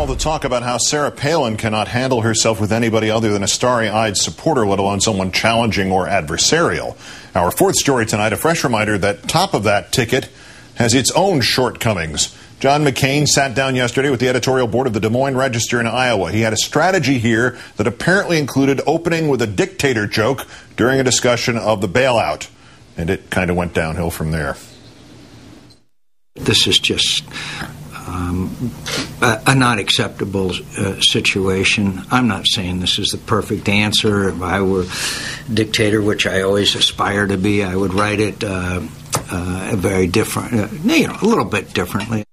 all the talk about how Sarah Palin cannot handle herself with anybody other than a starry-eyed supporter, let alone someone challenging or adversarial. Our fourth story tonight, a fresh reminder that top of that ticket has its own shortcomings. John McCain sat down yesterday with the editorial board of the Des Moines Register in Iowa. He had a strategy here that apparently included opening with a dictator joke during a discussion of the bailout. And it kind of went downhill from there. This is just a not acceptable situation. I'm not saying this is the perfect answer. If I were dictator, which I always aspire to be, I would write it very different, a little bit differently.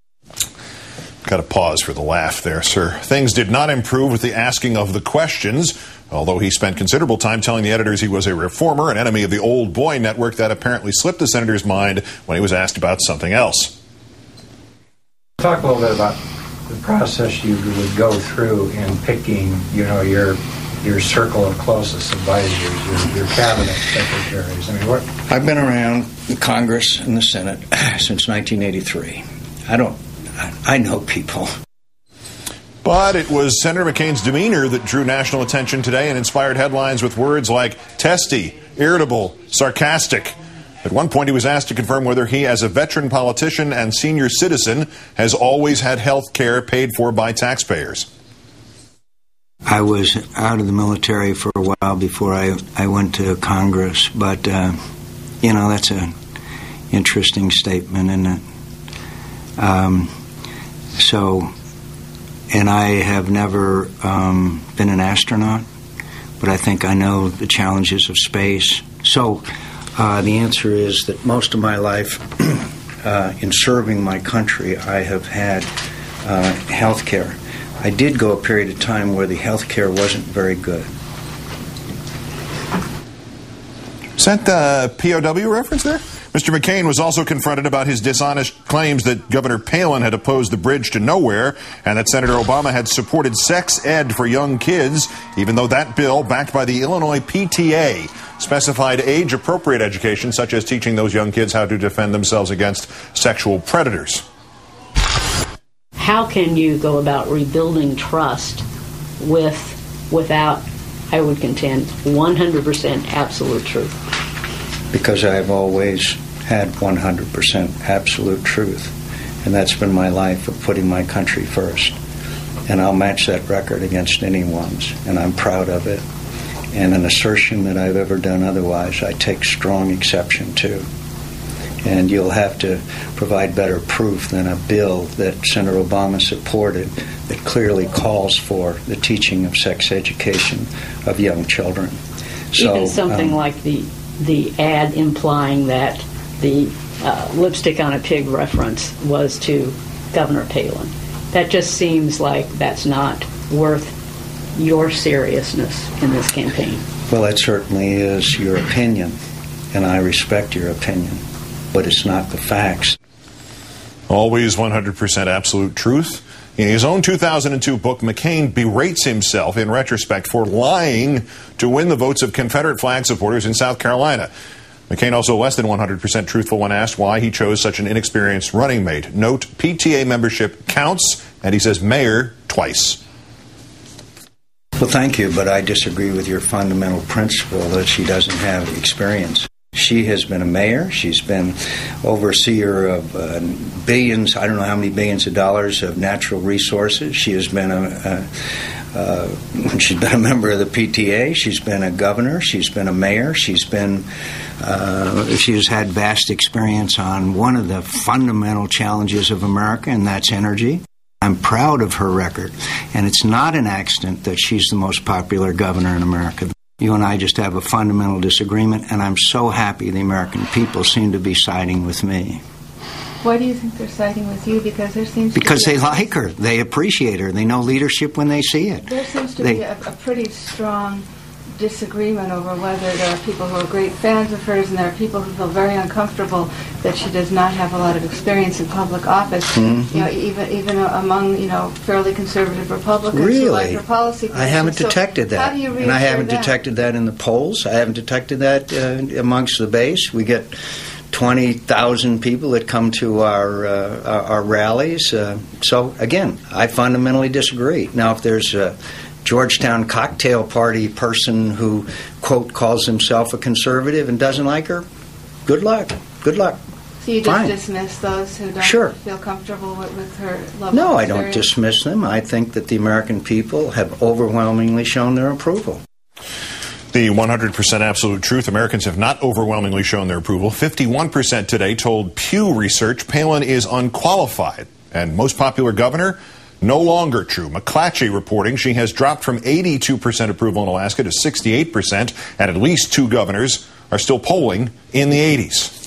Got to pause for the laugh there, sir. Things did not improve with the asking of the questions, although he spent considerable time telling the editors he was a reformer, an enemy of the old boy network. That apparently slipped the senator's mind when he was asked about something else. Talk a little bit about the process you would go through in picking, your circle of closest advisors, your cabinet secretaries. I mean, I've been around Congress and the Senate since 1983. I know people. But it was Senator McCain's demeanor that drew national attention today and inspired headlines with words like testy, irritable, sarcastic. At one point, he was asked to confirm whether he, as a veteran politician and senior citizen, has always had health care paid for by taxpayers. I was out of the military for a while before I went to Congress, but, that's an interesting statement, isn't it? And I have never been an astronaut, but I think I know the challenges of space. So the answer is that most of my life in serving my country, I have had health care. I did go a period of time where the health care wasn't very good. Is that the POW reference there? Mr. McCain was also confronted about his dishonest claims that Governor Palin had opposed the bridge to nowhere and that Senator Obama had supported sex ed for young kids, even though that bill, backed by the Illinois PTA, specified age-appropriate education, such as teaching those young kids how to defend themselves against sexual predators. How can you go about rebuilding trust without, I would contend, 100% absolute truth? Because I've always had 100% absolute truth. And that's been my life of putting my country first. And I'll match that record against anyone's, and I'm proud of it. And an assertion that I've ever done otherwise, I take strong exception to. And you'll have to provide better proof than a bill that Senator Obama supported that clearly calls for the teaching of sex education of young children. Even something like the ad implying that the lipstick on a pig reference was to Governor Palin. That just seems like that's not worth your seriousness in this campaign. Well, that certainly is your opinion, and I respect your opinion, but it's not the facts. Always 100% absolute truth. In his own 2002 book, McCain berates himself in retrospect for lying to win the votes of Confederate flag supporters in South Carolina. McCain also less than 100% truthful when asked why he chose such an inexperienced running mate. Note, PTA membership counts, and he says mayor twice. Well, thank you, but I disagree with your fundamental principle that she doesn't have experience. She has been a mayor. She's been overseer of billions, I don't know how many billions of dollars of natural resources. She has been she's been a member of the PTA. She's been a governor. She's been a mayor. She has had vast experience on one of the fundamental challenges of America, and that's energy. I'm proud of her record, and it's not an accident that she's the most popular governor in America. You and I just have a fundamental disagreement, and I'm so happy the American people seem to be siding with me. Why do you think they're siding with you? Because there seems to because they like her. They appreciate her. They know leadership when they see it. There seems to be a pretty strong disagreement over whether there are people who are great fans of hers and there are people who feel very uncomfortable that she does not have a lot of experience in public office. Mm-hmm. Even among fairly conservative Republicans who like her policy. I haven't detected that. How do you and I haven't detected that in the polls. I haven't detected that amongst the base. We get 20,000 people that come to our rallies. So, again, I fundamentally disagree. Now, if there's a Georgetown cocktail party person who, quote, calls himself a conservative and doesn't like her, good luck. Good luck. So you just Fine. dismiss those who don't Sure. feel comfortable with her level No, of I don't experience? dismiss them. I think that the American people have overwhelmingly shown their approval. The 100% absolute truth, Americans have not overwhelmingly shown their approval. 51% today told Pew Research Palin is unqualified. And most popular governor, no longer true. McClatchy reporting she has dropped from 82% approval in Alaska to 68%, and at least 2 governors are still polling in the 80s.